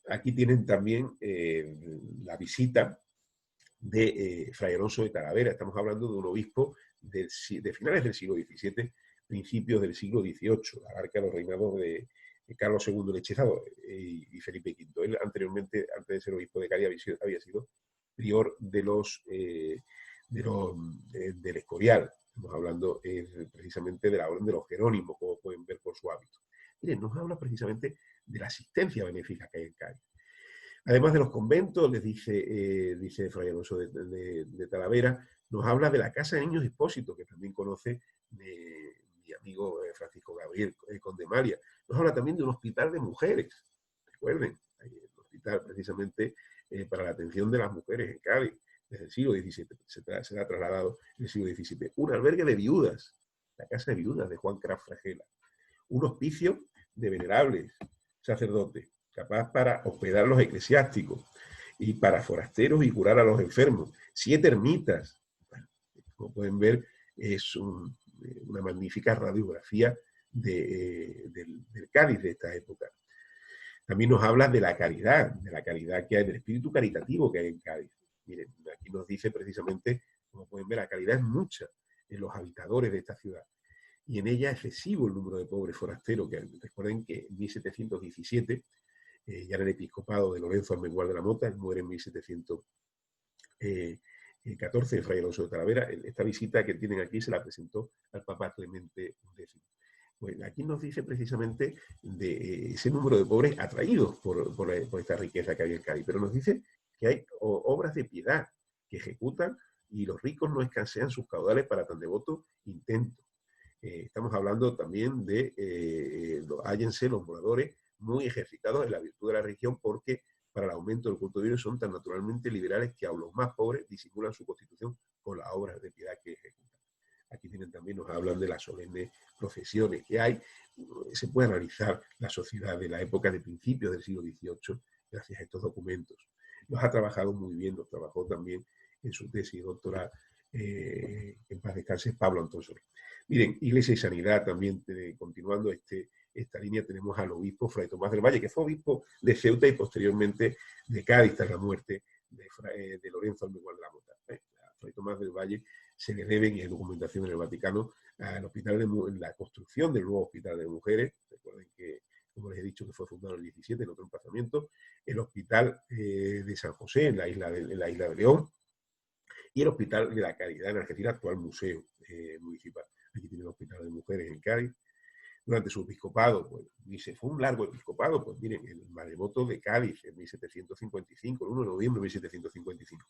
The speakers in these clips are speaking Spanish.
Aquí tienen también la visita de Fray Alonso de Talavera. Estamos hablando de un obispo de finales del siglo XVII, principios del siglo XVIII, abarca los reinados de Carlos II el Hechizado y Felipe V. Él anteriormente, antes de ser obispo de Cádiz, había sido prior del Escorial. Estamos hablando precisamente de la orden de los Jerónimos, como pueden ver por su hábito. Miren, nos habla precisamente de la asistencia benéfica que hay en Cádiz. Además de los conventos, les dice Fray Alonso de Talavera, nos habla de la Casa de Niños Expósitos, que también conoce mi amigo Francisco Gabriel Condemalia. Nos habla también de un hospital de mujeres. Recuerden, hay un hospital precisamente para la atención de las mujeres en Cádiz, desde el siglo XVII. Se ha trasladado en el siglo XVII. Un albergue de viudas, la Casa de Viudas de Juan Craft Fragela. Un hospicio de venerables sacerdotes, capaz para hospedar a los eclesiásticos y para forasteros y curar a los enfermos. 7 ermitas. Bueno, como pueden ver, es una magnífica radiografía del Cádiz de esta época. También nos habla de la caridad que hay, del espíritu caritativo que hay en Cádiz. Miren, aquí nos dice precisamente, como pueden ver, la caridad es mucha en los habitadores de esta ciudad. Y en ella es excesivo el número de pobres forasteros, que recuerden que en 1717, ya en el episcopado de Lorenzo Armengual de la Mota, él muere en 1714, Fray Alonso de Talavera. Esta visita que tienen aquí se la presentó al Papa Clemente X. Bueno, aquí nos dice precisamente de ese número de pobres atraídos por esta riqueza que hay en Cádiz, pero nos dice que hay obras de piedad que ejecutan y los ricos no escasean sus caudales para tan devoto intento. Estamos hablando también de, hállense los moradores muy ejercitados en la virtud de la religión, porque para el aumento del culto divino son tan naturalmente liberales que aun los más pobres disimulan su constitución con las obras de piedad que ejecutan. Aquí tienen también, nos hablan de las solemnes procesiones que hay. Se puede analizar la sociedad de la época de principios del siglo XVIII gracias a estos documentos. Los ha trabajado muy bien, los trabajó también en su tesis doctoral, en paz descanse, Pablo Antón Soler. Miren, Iglesia y Sanidad también, continuando esta línea, tenemos al obispo Fray Tomás del Valle, que fue obispo de Ceuta y posteriormente de Cádiz tras la muerte de Lorenzo Armengual de la Mota. A Fray Tomás del Valle se le deben, y hay documentación en el Vaticano, al hospital en la construcción del nuevo hospital de mujeres. Recuerden que, como les he dicho, que fue fundado en el 17, en otro emplazamiento, el hospital de San José, en la isla de León, y el Hospital de la Caridad en Argentina, actual museo municipal. Aquí tiene el Hospital de Mujeres en Cádiz. Durante su episcopado, pues, dice, fue un largo episcopado, pues miren, el maremoto de Cádiz en 1755, el 1 de noviembre de 1755.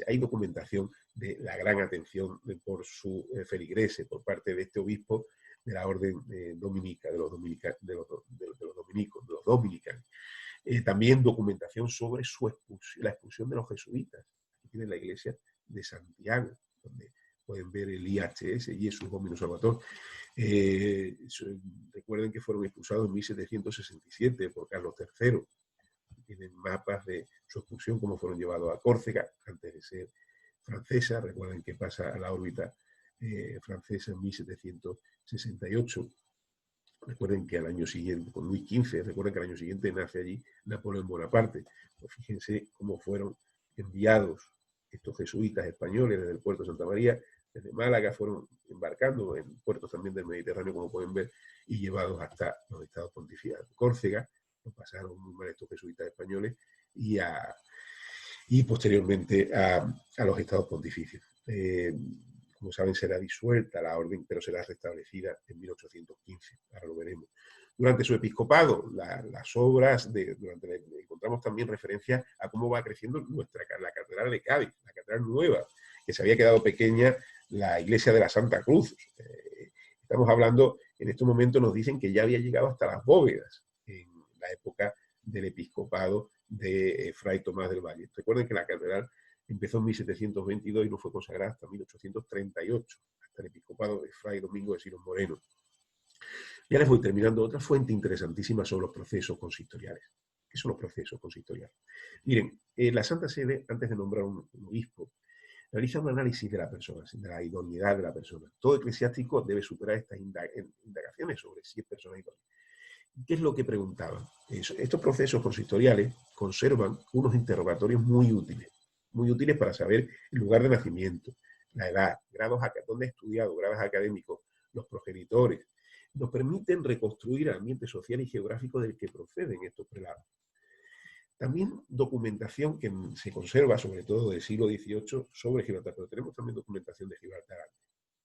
Hay documentación de la gran atención por su feligrese, por parte de este obispo de la orden dominica, de los dominicos, de los dominicanos. También documentación sobre la expulsión de los jesuitas. Aquí tienen la iglesia de Santiago, donde pueden ver el IHS, Jesús Dominus Salvator. Recuerden que fueron expulsados en 1767 por Carlos III. Tienen mapas de su expulsión, cómo fueron llevados a Córcega antes de ser francesa. Recuerden que pasa a la órbita francesa en 1768. Recuerden que al año siguiente, con Luis XV, recuerden que al año siguiente nace allí Napoleón Bonaparte. Pues fíjense cómo fueron enviados estos jesuitas españoles desde el puerto de Santa María, desde Málaga, fueron embarcando en puertos también del Mediterráneo, como pueden ver, y llevados hasta los estados pontificiales. Córcega, lo pasaron muy mal estos jesuitas españoles, y posteriormente a los estados pontificios. Como saben, será disuelta la orden, pero será restablecida en 1815. Ahora lo veremos. Durante su episcopado, las obras, encontramos también referencias a cómo va creciendo la catedral de Cádiz, la catedral nueva, que se había quedado pequeña, la iglesia de la Santa Cruz. Estamos hablando, en estos momentos nos dicen que ya había llegado hasta las bóvedas en la época del episcopado de Fray Tomás del Valle. Recuerden que la catedral empezó en 1722 y no fue consagrada hasta 1838, hasta el episcopado de Fray Domingo de Silos Moreno. Ya les voy terminando. Otra fuente interesantísima sobre los procesos consistoriales. ¿Qué son los procesos consistoriales? Miren, la Santa Sede, antes de nombrar un obispo, realiza un análisis de la persona, de la idoneidad de la persona. Todo eclesiástico debe superar estas indagaciones sobre si es persona idónea. ¿Qué es lo que preguntaban? Estos procesos consistoriales conservan unos interrogatorios muy útiles para saber el lugar de nacimiento, la edad, dónde ha estudiado, grados académicos, los progenitores. Nos permiten reconstruir el ambiente social y geográfico del que proceden estos prelados. También documentación que se conserva, sobre todo del siglo XVIII, sobre Gibraltar, pero tenemos también documentación de Gibraltar antes.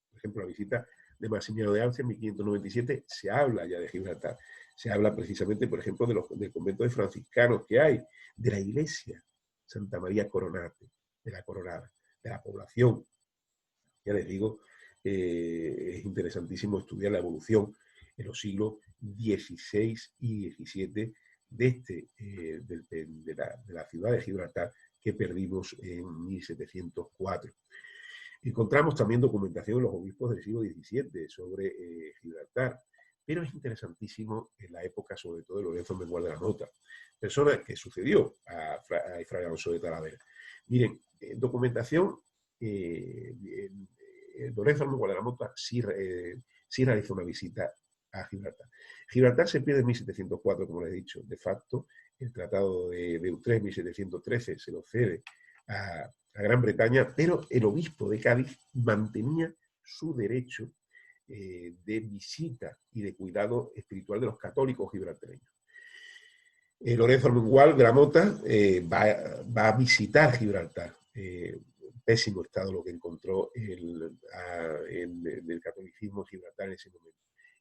Por ejemplo, la visita de Maximiano de Arce en 1597 se habla ya de Gibraltar. Se habla precisamente, por ejemplo, del convento de franciscanos que hay, de la iglesia Santa María Coronate, de la Coronada, de la población. Ya les digo, es interesantísimo estudiar la evolución en los siglos XVI y XVII de la ciudad de Gibraltar que perdimos en 1704. Encontramos también documentación de los obispos del siglo XVII sobre Gibraltar, pero es interesantísimo en la época, sobre todo, de Lorenzo Mengual de la Mota, persona que sucedió a Fray Alonso de Talavera. Miren, documentación, Lorenzo Mengual de la Mota sí realizó una visita a Gibraltar. Gibraltar se pierde en 1704, como les he dicho, de facto. El Tratado de Utrecht, 1713, se lo cede a Gran Bretaña, pero el obispo de Cádiz mantenía su derecho de visita y de cuidado espiritual de los católicos gibraltareños. Lorenzo Mengual de la Mota va a visitar Gibraltar. Pésimo estado lo que encontró el catolicismo Gibraltar en ese momento.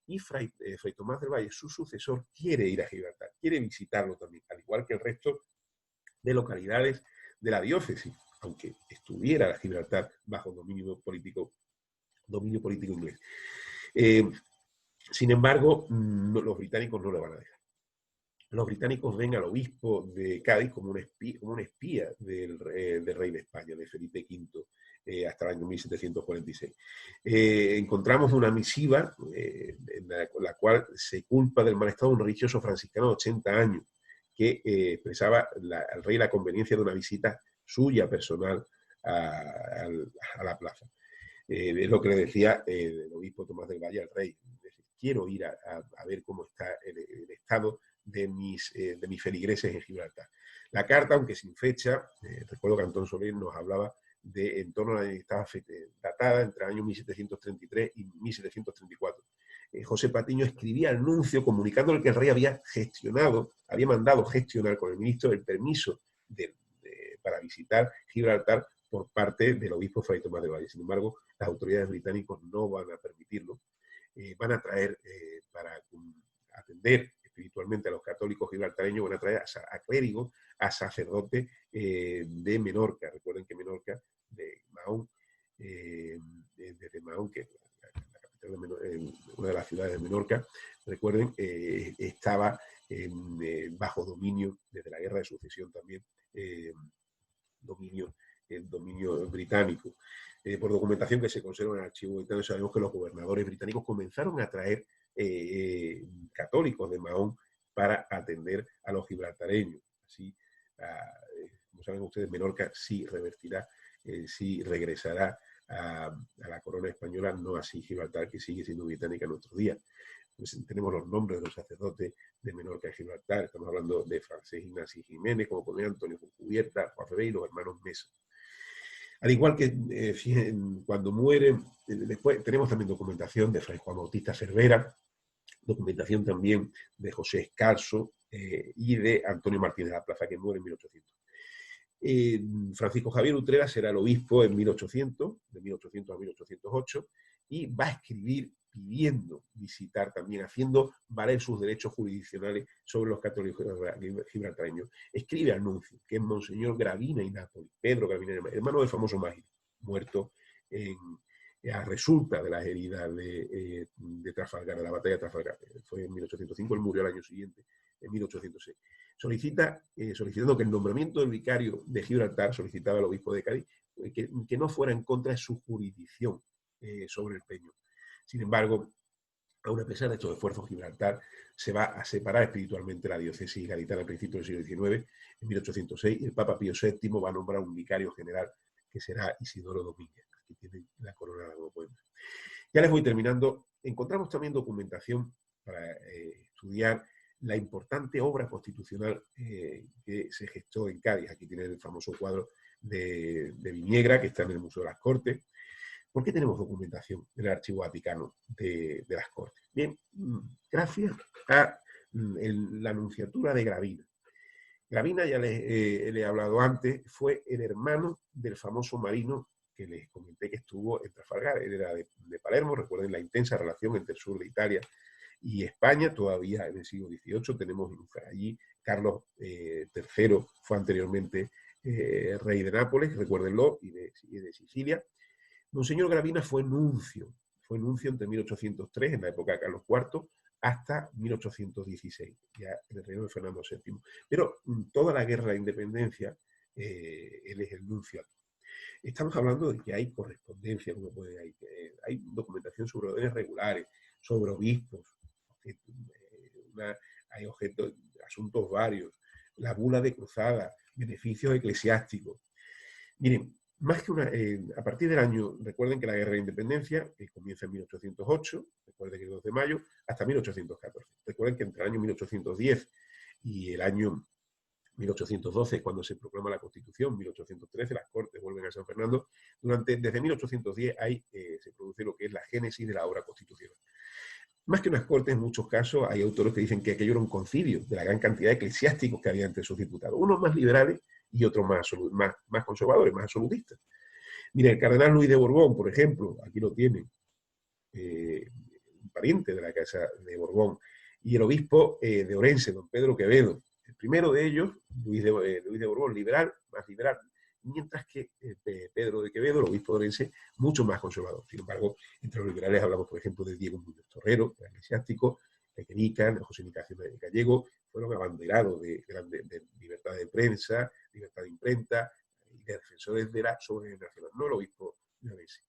Y Fray Tomás del Valle, su sucesor, quiere ir a Gibraltar, quiere visitarlo también, al igual que el resto de localidades de la diócesis, aunque estuviera Gibraltar bajo dominio político inglés. Sin embargo, los británicos no lo van a dejar. Los británicos ven al obispo de Cádiz como un espía del rey de España, de Felipe V, hasta el año 1746. Encontramos una misiva en la cual se culpa del mal estado de un religioso franciscano de 80 años, que expresaba al rey la conveniencia de una visita suya personal a la plaza. Es lo que le decía el obispo Tomás del Valle al rey. Quiero ir a ver cómo está el estado de mis feligreses en Gibraltar. La carta, aunque sin fecha, recuerdo que Antón Soler nos hablaba de en torno a la que estaba datada entre el año 1733 y 1734. José Patiño escribía al nuncio comunicándole que el rey había mandado gestionar con el ministro el permiso para visitar Gibraltar por parte del obispo Fray Tomás de Valle. Sin embargo, las autoridades británicas no van a permitirlo. Van a traer, para atender espiritualmente a los católicos gibraltareños, van a traer a clérigos, a sacerdotes de Menorca. Recuerden que Menorca, de Mahón, desde Mahón, que es la capital de una de las ciudades de Menorca, recuerden, estaba bajo dominio, desde la Guerra de Sucesión también, dominio británico. Por documentación que se conserva en el archivo británico, sabemos que los gobernadores británicos comenzaron a traer católicos de Mahón para atender a los gibraltareños. Así, como saben ustedes, Menorca sí revertirá, sí regresará a la corona española, no así Gibraltar, que sigue siendo británica en nuestros días. Pues tenemos los nombres de los sacerdotes de Menorca y Gibraltar. Estamos hablando de Francés Ignacio Jiménez, como ponía Antonio Cubierta, Juan Ferrer y los hermanos Mesa. Al igual que cuando mueren, después tenemos también documentación de Fray Juan Bautista Cervera, documentación también de José Escalzo y de Antonio Martínez de la Plaza, que muere en 1800. Francisco Javier Utrera será el obispo en 1800, de 1800 a 1808, y va a escribir pidiendo visitar también, haciendo valer sus derechos jurisdiccionales sobre los católicos gibraltareños. Escribe anuncio, que es Monseñor Gravina y Nápoles, Pedro Gravina y Nápoles, hermano del famoso Mágico, muerto a resulta de las heridas de Trafalgar, de la batalla de Trafalgar. Fue en 1805, él murió al año siguiente, en 1806. Solicitando que el nombramiento del vicario de Gibraltar, solicitaba al obispo de Cádiz, que no fuera en contra de su jurisdicción sobre el Peñón. Sin embargo, aun a pesar de estos esfuerzos, Gibraltar se va a separar espiritualmente la diócesis gaditana a principios del siglo XIX, en 1806, y el Papa Pío VII va a nombrar un vicario general que será Isidoro Domínguez, que tiene la corona como pueden ver. Ya les voy terminando. Encontramos también documentación para estudiar la importante obra constitucional que se gestó en Cádiz. Aquí tiene el famoso cuadro de Viniegra, que está en el Museo de las Cortes. ¿Por qué tenemos documentación en el Archivo Vaticano de las Cortes? Bien, gracias a la nunciatura de Gravina. Gravina, ya le he hablado antes, fue el hermano del famoso marino que les comenté que estuvo en Trafalgar. Él era de Palermo. Recuerden la intensa relación entre el sur de Italia y España. Todavía en el siglo XVIII tenemos allí Carlos III, fue anteriormente rey de Nápoles, recuérdenlo, y de Sicilia. Monseñor Gravina fue nuncio entre 1803, en la época de Carlos IV, hasta 1816, ya en el reino de Fernando VII. Pero toda la guerra de independencia, él es el nuncio aquí. Estamos hablando de que hay correspondencia, hay documentación sobre órdenes regulares, sobre obispos, hay objetos, asuntos varios, la bula de cruzada, beneficios eclesiásticos. Miren, más que a partir del año, recuerden que la guerra de independencia comienza en 1808, recuerden que el 2 de mayo, hasta 1814. Recuerden que entre el año 1810 y el año 1812, cuando se proclama la Constitución, 1813, las Cortes vuelven a San Fernando. Desde 1810 se produce lo que es la génesis de la obra constitucional. Más que unas Cortes, en muchos casos, hay autores que dicen que aquello era un concilio de la gran cantidad de eclesiásticos que había entre sus diputados, unos más liberales y otros más conservadores, más absolutistas. Mira, el cardenal Luis de Borbón, por ejemplo, aquí lo tienen, un pariente de la casa de Borbón, y el obispo de Orense, don Pedro Quevedo. El primero de ellos, Luis de Borbón, más liberal, mientras que Pedro de Quevedo, el obispo de Orense, mucho más conservador. Sin embargo, entre los liberales hablamos, por ejemplo, de Diego Muñoz Torrero, el eclesiástico, de José Nicasio Gallego, fueron abanderados de libertad de prensa, libertad de imprenta y de defensores de la soberanía nacional, no el obispo de Orense.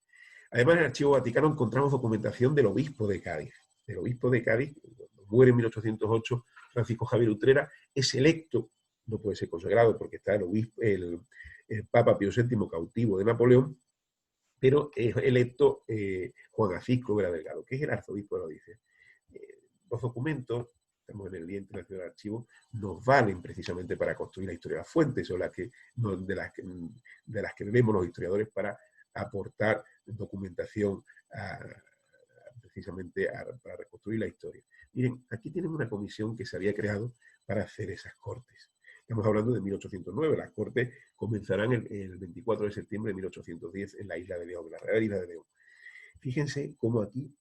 Además, en el Archivo Vaticano encontramos documentación del obispo de Cádiz. El obispo de Cádiz, cuando muere en 1808, Francisco Javier Utrera, es electo, no puede ser consagrado porque está el Papa Pío VII cautivo de Napoleón, pero es electo Juan Acisclo Vera Delgado, que es el arzobispo de la Odisea. Los documentos, estamos en el Día Internacional del Archivo, nos valen precisamente para construir la historia. Las fuentes son de las que bebemos los historiadores para aportar documentación precisamente para reconstruir la historia. Miren, aquí tienen una comisión que se había creado para hacer esas cortes. Estamos hablando de 1809. Las cortes comenzarán el 24 de septiembre de 1810 en la isla de León, en la Real Isla de León. Fíjense cómo aquí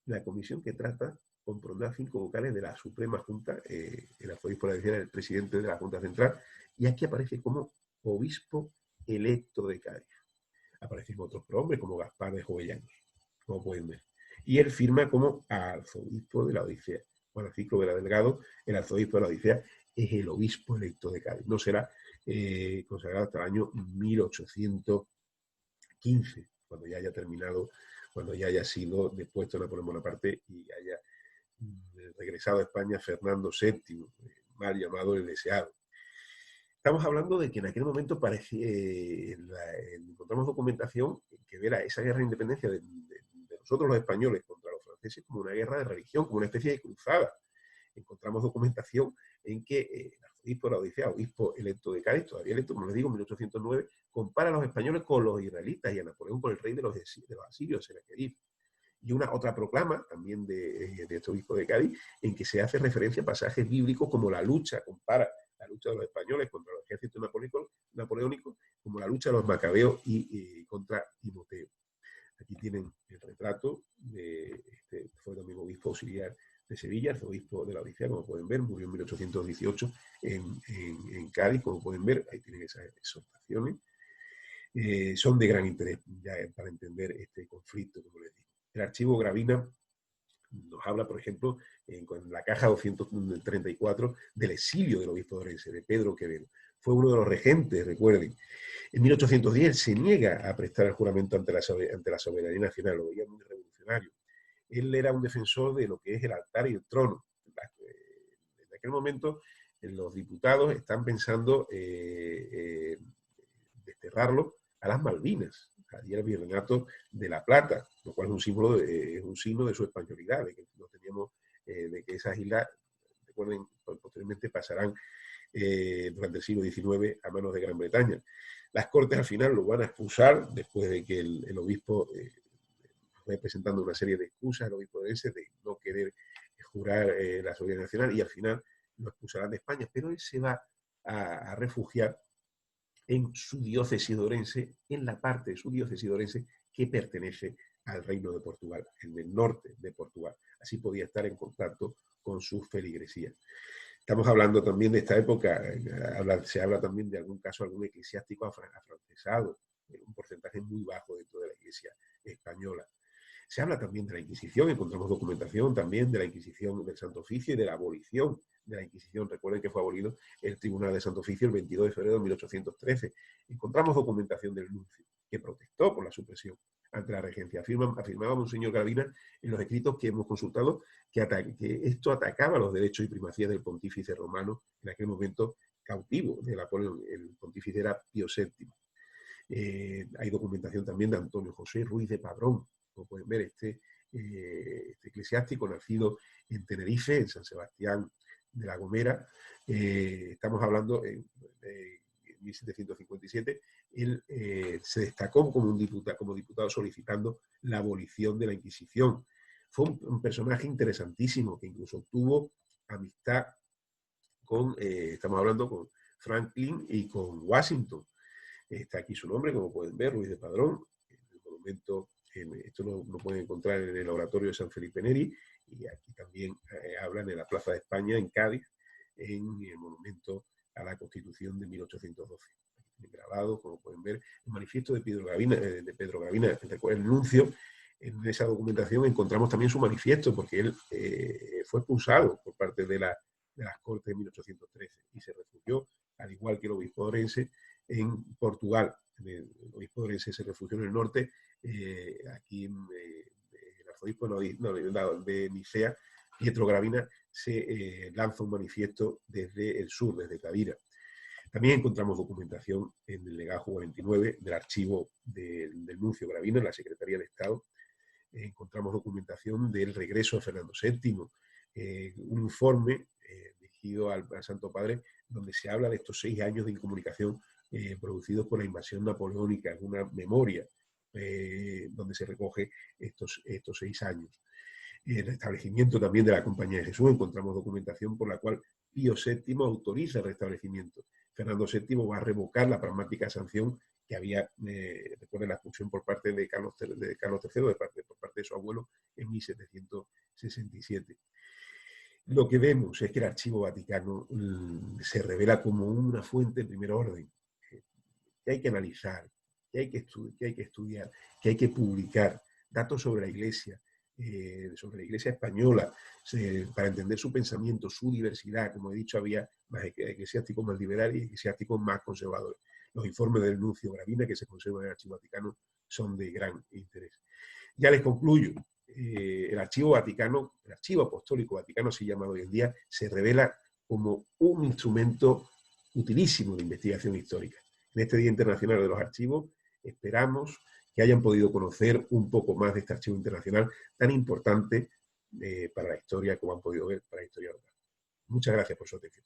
la comisión que trata comprendrá 5 vocales de la Suprema Junta, el arzobispo de la Odisea era el presidente de la Junta Central, y aquí aparece como obispo electo de Cádiz. Aparecen otros prohombres como Gaspar de Jovellanos, como pueden ver. Y él firma como arzobispo de la Odisea. Juan Acisclo Vera Delgado, el arzobispo de la Odisea, es el obispo electo de Cádiz. No será consagrado hasta el año 1815, cuando ya haya terminado, cuando ya haya sido depuesto Napoleón Bonaparte y haya regresado a España Fernando VII, mal llamado el deseado. Estamos hablando de que en aquel momento encontramos documentación que vera esa guerra de independencia de nosotros los españoles contra los franceses como una guerra de religión, como una especie de cruzada. Encontramos documentación en que el arzobispo de la Odisea, obispo electo de Cádiz, todavía electo, como les digo, en 1809, compara a los españoles con los israelitas y a Napoleón con el rey de los asirios, Senaquerib. Y otra proclama también de este obispo de Cádiz, en que se hace referencia a pasajes bíblicos como la lucha, compara la lucha de los españoles contra los ejércitos napoleónicos, como la lucha de los macabeos y contra Timoteo. Aquí tienen el retrato de fue también obispo auxiliar de Sevilla, arzobispo de la Odisea, como pueden ver, murió en 1818 en Cádiz, como pueden ver, ahí tienen esas exhortaciones. Son de gran interés ya para entender este conflicto, como les digo. El archivo Gravina nos habla, por ejemplo, en la caja 234 del exilio del obispo de Orense, de Pedro Quevedo. Fue uno de los regentes, recuerden. En 1810 se niega a prestar el juramento ante la soberanía nacional, lo veía muy revolucionario. Él era un defensor de lo que es el altar y el trono. En aquel momento, los diputados están pensando desterrarlo a las Malvinas, allí el virreinato de La Plata, lo cual es un signo de su españolidad, de que no teníamos, de que esas islas, recuerden, posteriormente pasarán durante el siglo XIX a manos de Gran Bretaña. Las Cortes al final lo van a expulsar después de que el obispo fue presentando una serie de excusas, el obispo de ese, de no querer jurar la soberanía nacional, y al final lo expulsarán de España, pero él se va a refugiar en su diócesis de Orense, en la parte de su diócesis de Orense que pertenece al Reino de Portugal, en el norte de Portugal. Así podía estar en contacto con sus feligresías. Estamos hablando también de esta época, se habla también de algún caso, algún eclesiástico afrancesado, un porcentaje muy bajo dentro de la Iglesia española. Se habla también de la Inquisición, encontramos documentación también de la Inquisición del Santo Oficio y de la abolición de la Inquisición. Recuerden que fue abolido el Tribunal de Santo Oficio el 22 de febrero de 1813. Encontramos documentación del nuncio, que protestó por la supresión ante la regencia. Afirmaba Monseñor Gravina en los escritos que hemos consultado que esto atacaba los derechos y primacías del pontífice romano, en aquel momento cautivo de Napoleón. El pontífice era Pío VII. Hay documentación también de Antonio José Ruiz de Padrón. Como pueden ver, este eclesiástico nacido en Tenerife, en San Sebastián de la Gomera, estamos hablando en 1757, él se destacó como diputado solicitando la abolición de la Inquisición. Fue un personaje interesantísimo que incluso tuvo amistad con, estamos hablando con Franklin y con Washington. Está aquí su nombre, como pueden ver, Ruiz de Padrón, el monumento. Esto lo pueden encontrar en el oratorio de San Felipe Neri, y aquí también hablan en la Plaza de España, en Cádiz, en el monumento a la Constitución de 1812. Aquí grabado, como pueden ver, el manifiesto de Pedro Gravina, el nuncio. En esa documentación encontramos también su manifiesto, porque él fue expulsado por parte de las Cortes de 1813 y se refugió, al igual que el obispo de Orense, en Portugal. El obispo de Orense se refugió en el norte. Aquí el arzobispo de Nicea, Pietro Gravina, se lanza un manifiesto desde el sur, desde Tavira. También encontramos documentación en el legajo 49 del archivo del nuncio Gravina en la Secretaría de Estado. Encontramos documentación del regreso de Fernando VII, un informe dirigido al Santo Padre, donde se habla de estos 6 años de incomunicación producidos por la invasión napoleónica, en una memoria donde se recoge estos 6 años. El restablecimiento también de la Compañía de Jesús, encontramos documentación por la cual Pío VII autoriza el restablecimiento. Fernando VII va a revocar la pragmática sanción que había, después de la expulsión por parte de Carlos III, por parte de su abuelo, en 1767. Lo que vemos es que el Archivo Vaticano se revela como una fuente de primer orden, que hay que analizar, que hay que estudiar, que hay que publicar datos sobre la Iglesia española, para entender su pensamiento, su diversidad. Como he dicho, había más eclesiásticos más liberales y eclesiásticos más conservadores. Los informes del nuncio Gravina, que se conservan en el Archivo Vaticano, son de gran interés. Ya les concluyo. El Archivo Vaticano, el Archivo Apostólico Vaticano, así llamado hoy en día, se revela como un instrumento utilísimo de investigación histórica. En este Día Internacional de los Archivos, esperamos que hayan podido conocer un poco más de este archivo internacional tan importante para la historia, como han podido ver, para la historia local. Muchas gracias por su atención.